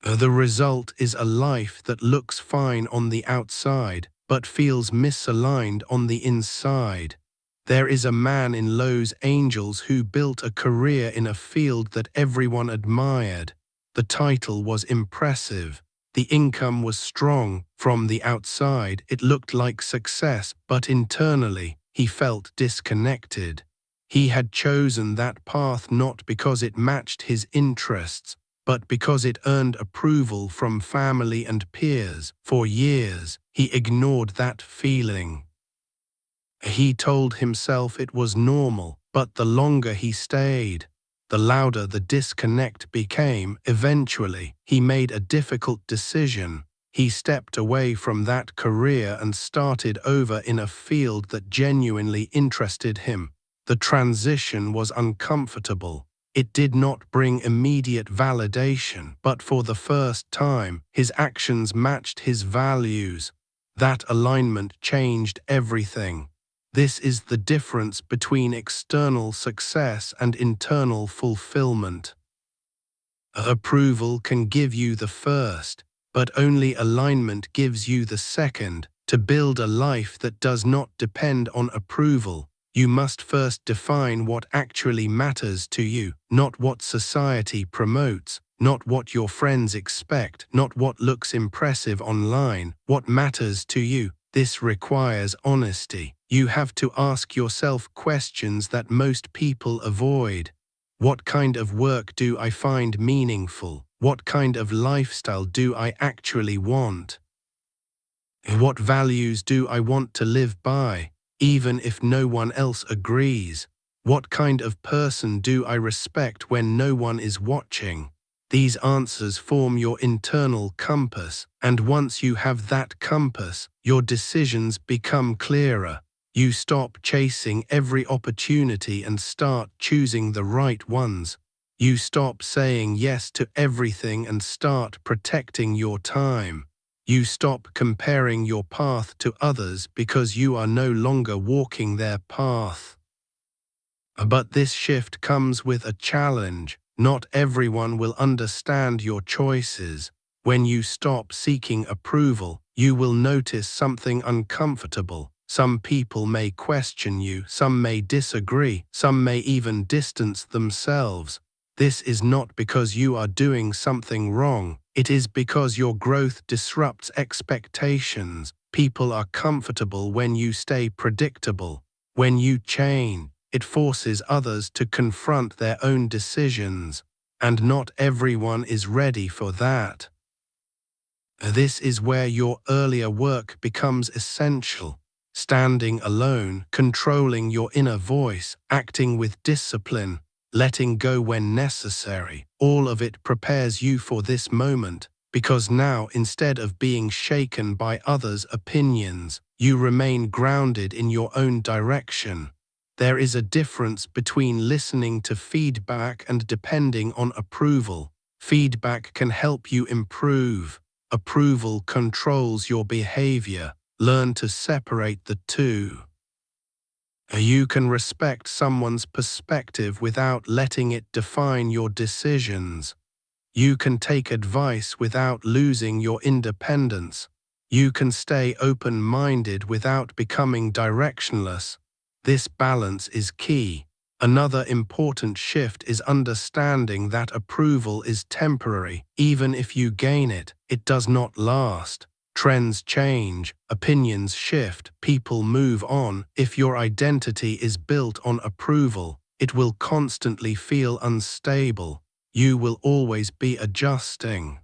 The result is a life that looks fine on the outside but feels misaligned on the inside. There is a man in Los Angeles who built a career in a field that everyone admired. The title was impressive. The income was strong. From the outside, it looked like success, but internally, he felt disconnected. He had chosen that path not because it matched his interests, but because it earned approval from family and peers. For years, he ignored that feeling. He told himself it was normal, but the longer he stayed, the louder the disconnect became. Eventually, he made a difficult decision. He stepped away from that career and started over in a field that genuinely interested him. The transition was uncomfortable. It did not bring immediate validation, but for the first time, his actions matched his values. That alignment changed everything. This is the difference between external success and internal fulfillment. Approval can give you the first, but only alignment gives you the second. To build a life that does not depend on approval, you must first define what actually matters to you, not what society promotes, not what your friends expect, not what looks impressive online. What matters to you? This requires honesty. You have to ask yourself questions that most people avoid. What kind of work do I find meaningful? What kind of lifestyle do I actually want? What values do I want to live by, even if no one else agrees? What kind of person do I respect when no one is watching? These answers form your internal compass, and once you have that compass, your decisions become clearer. You stop chasing every opportunity and start choosing the right ones. You stop saying yes to everything and start protecting your time. You stop comparing your path to others because you are no longer walking their path. But this shift comes with a challenge. Not everyone will understand your choices. When you stop seeking approval, you will notice something uncomfortable. Some people may question you, some may disagree, some may even distance themselves. This is not because you are doing something wrong. It is because your growth disrupts expectations. People are comfortable when you stay predictable. When you change, it forces others to confront their own decisions, and not everyone is ready for that. This is where your earlier work becomes essential. Standing alone, controlling your inner voice, acting with discipline, letting go when necessary, all of it prepares you for this moment, because now, instead of being shaken by others' opinions, you remain grounded in your own direction. There is a difference between listening to feedback and depending on approval. Feedback can help you improve. Approval controls your behavior. Learn to separate the two. You can respect someone's perspective without letting it define your decisions. You can take advice without losing your independence. You can stay open-minded without becoming directionless. This balance is key. Another important shift is understanding that approval is temporary. Even if you gain it, it does not last. Trends change, opinions shift, people move on. If your identity is built on approval, it will constantly feel unstable. You will always be adjusting,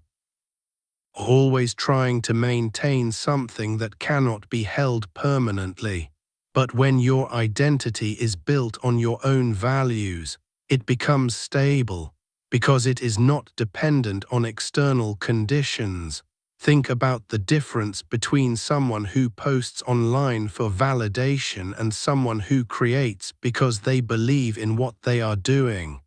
always trying to maintain something that cannot be held permanently. But when your identity is built on your own values, it becomes stable, because it is not dependent on external conditions. Think about the difference between someone who posts online for validation and someone who creates because they believe in what they are doing.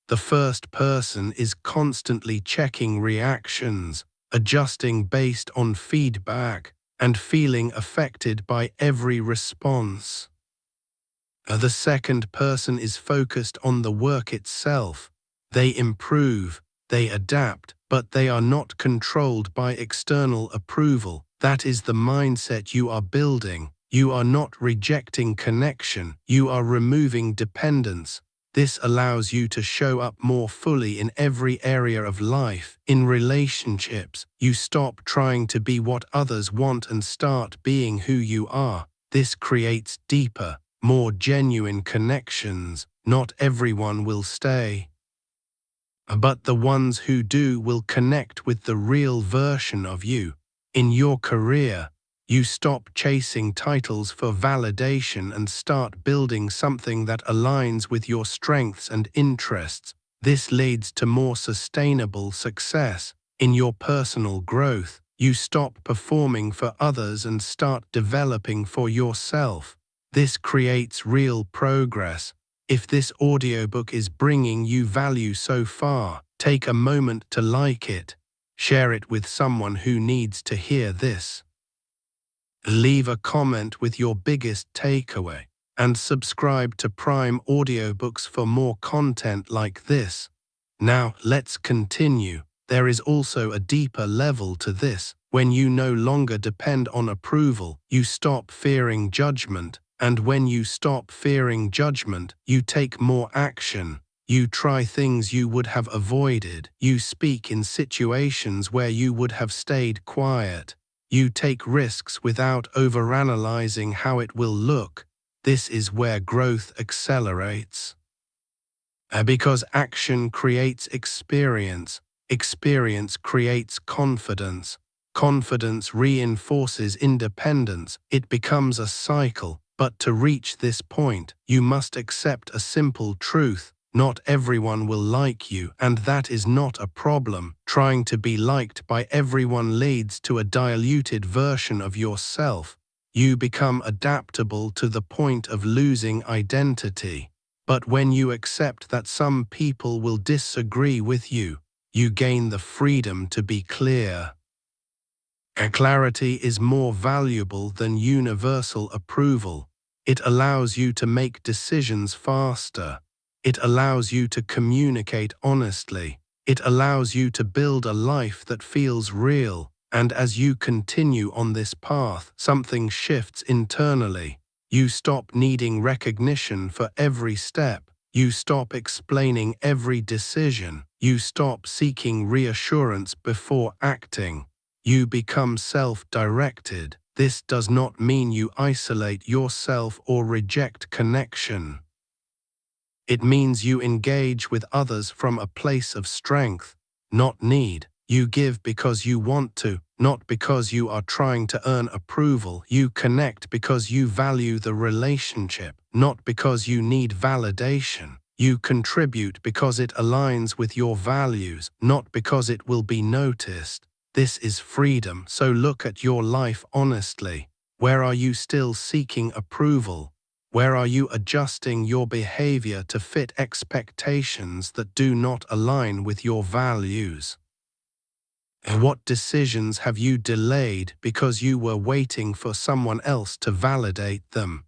The first person is constantly checking reactions, adjusting based on feedback, and feeling affected by every response. The second person is focused on the work itself. They improve, they adapt, but they are not controlled by external approval. That is the mindset you are building. You are not rejecting connection, you are removing dependence. This allows you to show up more fully in every area of life. In relationships, you stop trying to be what others want and start being who you are. This creates deeper, more genuine connections. Not everyone will stay, but the ones who do will connect with the real version of you. In your career, you stop chasing titles for validation and start building something that aligns with your strengths and interests. This leads to more sustainable success. In your personal growth, you stop performing for others and start developing for yourself. This creates real progress. If this audiobook is bringing you value so far, take a moment to like it. Share it with someone who needs to hear this. Leave a comment with your biggest takeaway, and subscribe to Prime Audiobooks for more content like this. Now, let's continue. There is also a deeper level to this. When you no longer depend on approval, you stop fearing judgment, and when you stop fearing judgment, you take more action. You try things you would have avoided. You speak in situations where you would have stayed quiet. You take risks without overanalyzing how it will look. This is where growth accelerates. Because action creates experience, experience creates confidence, confidence reinforces independence. It becomes a cycle, but to reach this point, you must accept a simple truth. Not everyone will like you, and that is not a problem. Trying to be liked by everyone leads to a diluted version of yourself. You become adaptable to the point of losing identity. But when you accept that some people will disagree with you, you gain the freedom to be clear. Clarity is more valuable than universal approval. It allows you to make decisions faster. It allows you to communicate honestly. It allows you to build a life that feels real. And as you continue on this path, something shifts internally. You stop needing recognition for every step. You stop explaining every decision. You stop seeking reassurance before acting. You become self-directed. This does not mean you isolate yourself or reject connection. It means you engage with others from a place of strength, not need. You give because you want to, not because you are trying to earn approval. You connect because you value the relationship, not because you need validation. You contribute because it aligns with your values, not because it will be noticed. This is freedom, so look at your life honestly. Where are you still seeking approval? Where are you adjusting your behavior to fit expectations that do not align with your values? What decisions have you delayed because you were waiting for someone else to validate them?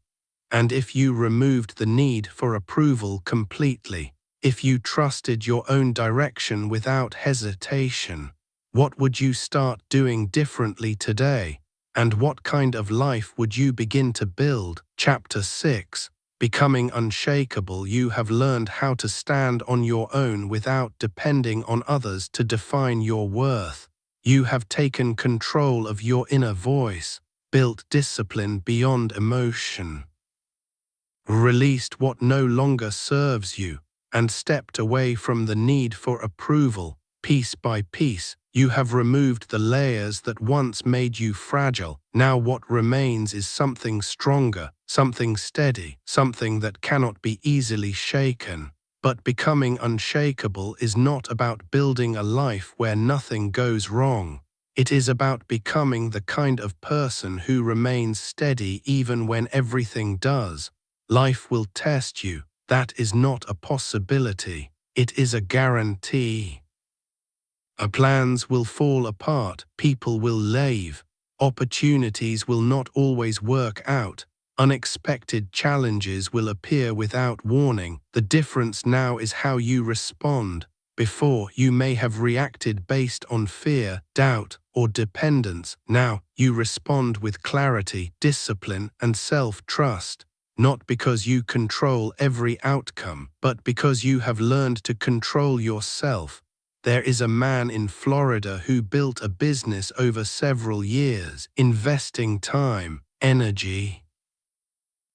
And if you removed the need for approval completely, if you trusted your own direction without hesitation, what would you start doing differently today? And what kind of life would you begin to build? Chapter 6. Becoming unshakable. You have learned how to stand on your own without depending on others to define your worth. You have taken control of your inner voice, built discipline beyond emotion, released what no longer serves you, and stepped away from the need for approval. Piece by piece, you have removed the layers that once made you fragile. Now what remains is something stronger, something steady, something that cannot be easily shaken. But becoming unshakable is not about building a life where nothing goes wrong. It is about becoming the kind of person who remains steady even when everything does. Life will test you. That is not a possibility. It is a guarantee. Plans will fall apart, people will leave, Opportunities will not always work out. Unexpected challenges will appear without warning. The difference now is how you respond. Before, you may have reacted based on fear, doubt, or dependence. Now, you respond with clarity, discipline, and self-trust. Not because you control every outcome, but because you have learned to control yourself. There is a man in Florida who built a business over several years, investing time, energy,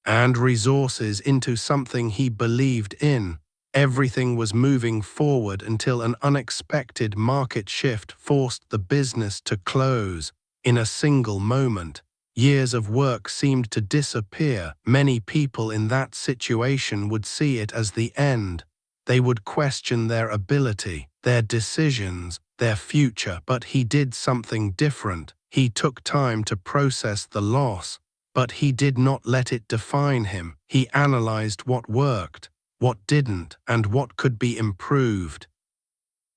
and resources into something he believed in. Everything was moving forward until an unexpected market shift forced the business to close. In a single moment, years of work seemed to disappear. Many people in that situation would see it as the end. They would question their ability, their decisions, their future. But he did something different. He took time to process the loss. But he did not let it define him. He analyzed what worked, what didn't, and what could be improved.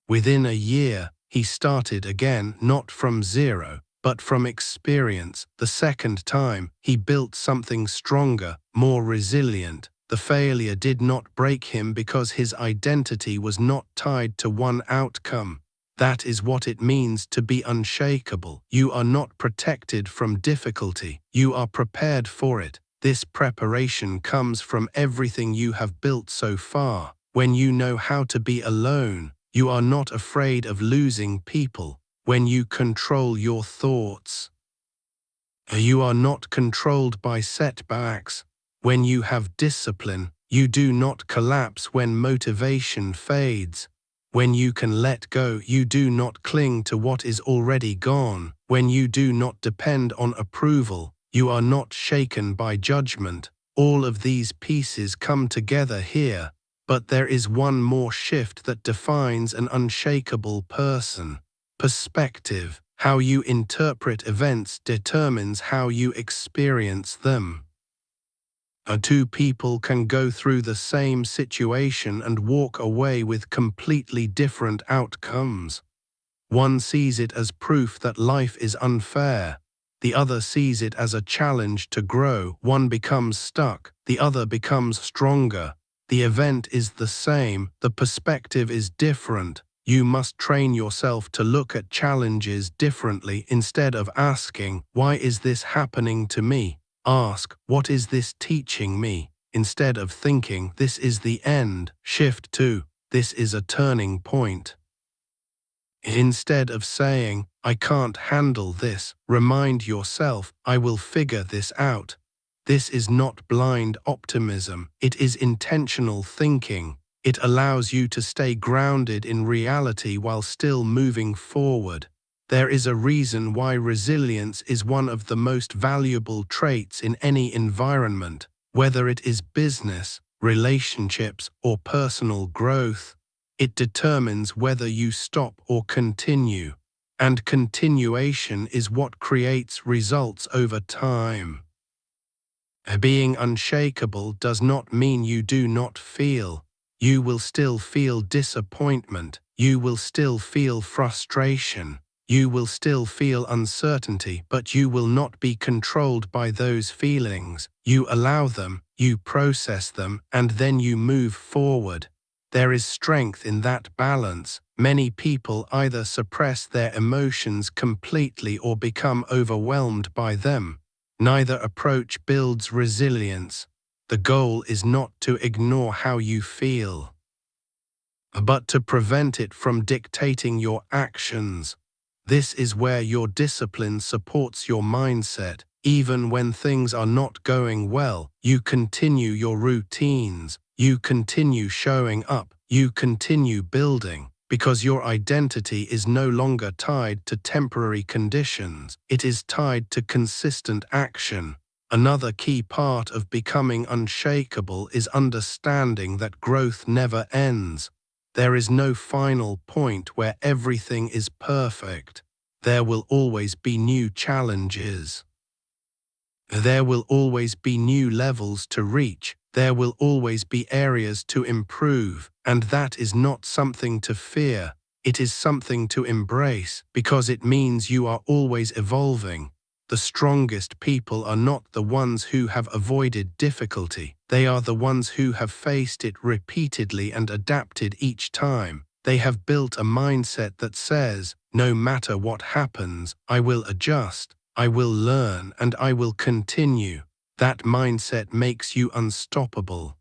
Within a year, he started again, not from zero, but from experience. The second time, he built something stronger, more resilient. The failure did not break him because his identity was not tied to one outcome. That is what it means to be unshakable. You are not protected from difficulty. You are prepared for it. This preparation comes from everything you have built so far. When you know how to be alone, you are not afraid of losing people. When you control your thoughts, you are not controlled by setbacks. When you have discipline, you do not collapse when motivation fades. When you can let go, you do not cling to what is already gone. When you do not depend on approval, you are not shaken by judgment. All of these pieces come together here, but there is one more shift that defines an unshakable person. Perspective. How you interpret events determines how you experience them. Two people can go through the same situation and walk away with completely different outcomes. One sees it as proof that life is unfair. The other sees it as a challenge to grow. One becomes stuck, the other becomes stronger. The event is the same, the perspective is different. You must train yourself to look at challenges differently. Instead of asking, "Why is this happening to me?" Ask, "What is this teaching me?" Instead of thinking, "This is the end," shift to, "This is a turning point." Instead of saying, "I can't handle this," remind yourself, "I will figure this out." This is not blind optimism, it is intentional thinking. It allows you to stay grounded in reality while still moving forward. There is a reason why resilience is one of the most valuable traits in any environment, whether it is business, relationships, or personal growth. It determines whether you stop or continue, and continuation is what creates results over time. Being unshakable does not mean you do not feel. You will still feel disappointment, you will still feel frustration, you will still feel uncertainty, but you will not be controlled by those feelings. You allow them, you process them, and then you move forward. There is strength in that balance. Many people either suppress their emotions completely or become overwhelmed by them. Neither approach builds resilience. The goal is not to ignore how you feel, but to prevent it from dictating your actions. This is where your discipline supports your mindset. Even when things are not going well, you continue your routines, you continue showing up, you continue building. Because your identity is no longer tied to temporary conditions, it is tied to consistent action. Another key part of becoming unshakable is understanding that growth never ends. There is no final point where everything is perfect. There will always be new challenges. There will always be new levels to reach. There will always be areas to improve, and that is not something to fear. It is something to embrace, because it means you are always evolving. The strongest people are not the ones who have avoided difficulty. They are the ones who have faced it repeatedly and adapted each time. They have built a mindset that says, no matter what happens, I will adjust, I will learn, and I will continue. That mindset makes you unstoppable.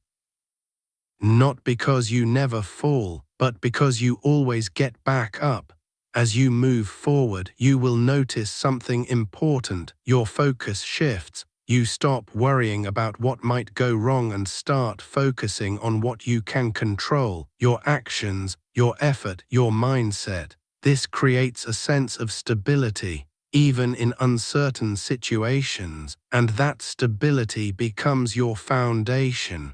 Not because you never fall, but because you always get back up. As you move forward, you will notice something important. Your focus shifts. You stop worrying about what might go wrong and start focusing on what you can control, your actions, your effort, your mindset. This creates a sense of stability, even in uncertain situations, and that stability becomes your foundation.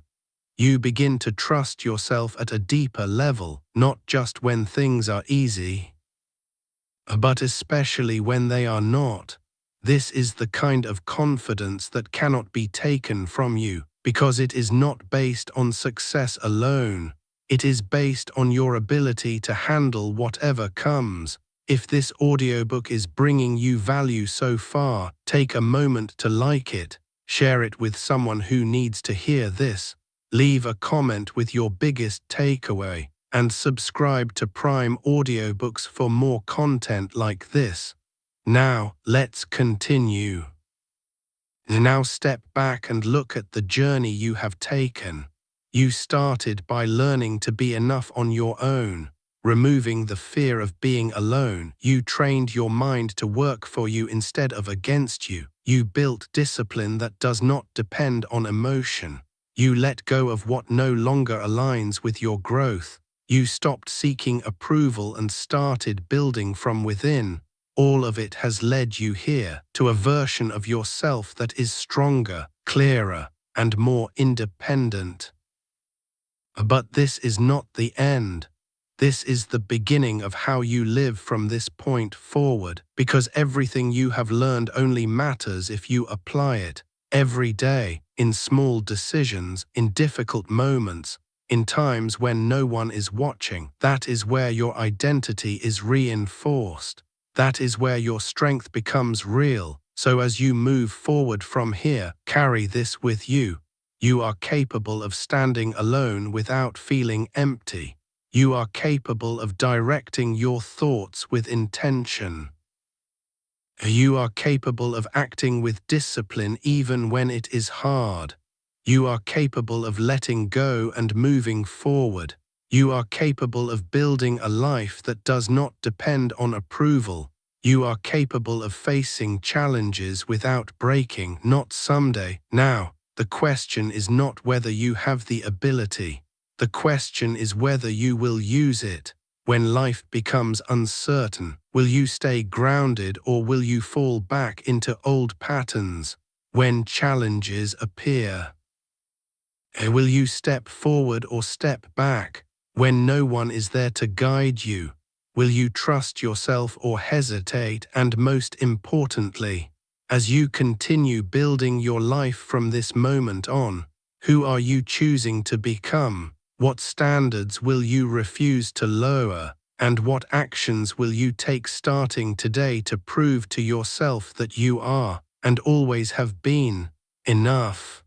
You begin to trust yourself at a deeper level, not just when things are easy, but especially when they are not. This is the kind of confidence that cannot be taken from you, because it is not based on success alone. It is based on your ability to handle whatever comes. If this audiobook is bringing you value so far, take a moment to like it, share it with someone who needs to hear this. Leave a comment with your biggest takeaway, and subscribe to Prime Audiobooks for more content like this. Now, let's continue. Now step back and look at the journey you have taken. You started by learning to be enough on your own, removing the fear of being alone. You trained your mind to work for you instead of against you. You built discipline that does not depend on emotion. You let go of what no longer aligns with your growth. You stopped seeking approval and started building from within. All of it has led you here, to a version of yourself that is stronger, clearer, and more independent. But this is not the end. This is the beginning of how you live from this point forward, because everything you have learned only matters if you apply it. Every day, in small decisions, in difficult moments, in times when no one is watching. That is where your identity is reinforced. That is where your strength becomes real. So as you move forward from here, carry this with you. You are capable of standing alone without feeling empty. You are capable of directing your thoughts with intention. You are capable of acting with discipline even when it is hard. You are capable of letting go and moving forward. You are capable of building a life that does not depend on approval. You are capable of facing challenges without breaking, not someday, now. The question is not whether you have the ability. The question is whether you will use it. When life becomes uncertain, will you stay grounded or will you fall back into old patterns? When challenges appear, will you step forward or step back? When no one is there to guide you, will you trust yourself or hesitate? And most importantly, as you continue building your life from this moment on, who are you choosing to become? What standards will you refuse to lower? And what actions will you take starting today to prove to yourself that you are, and always have been, enough?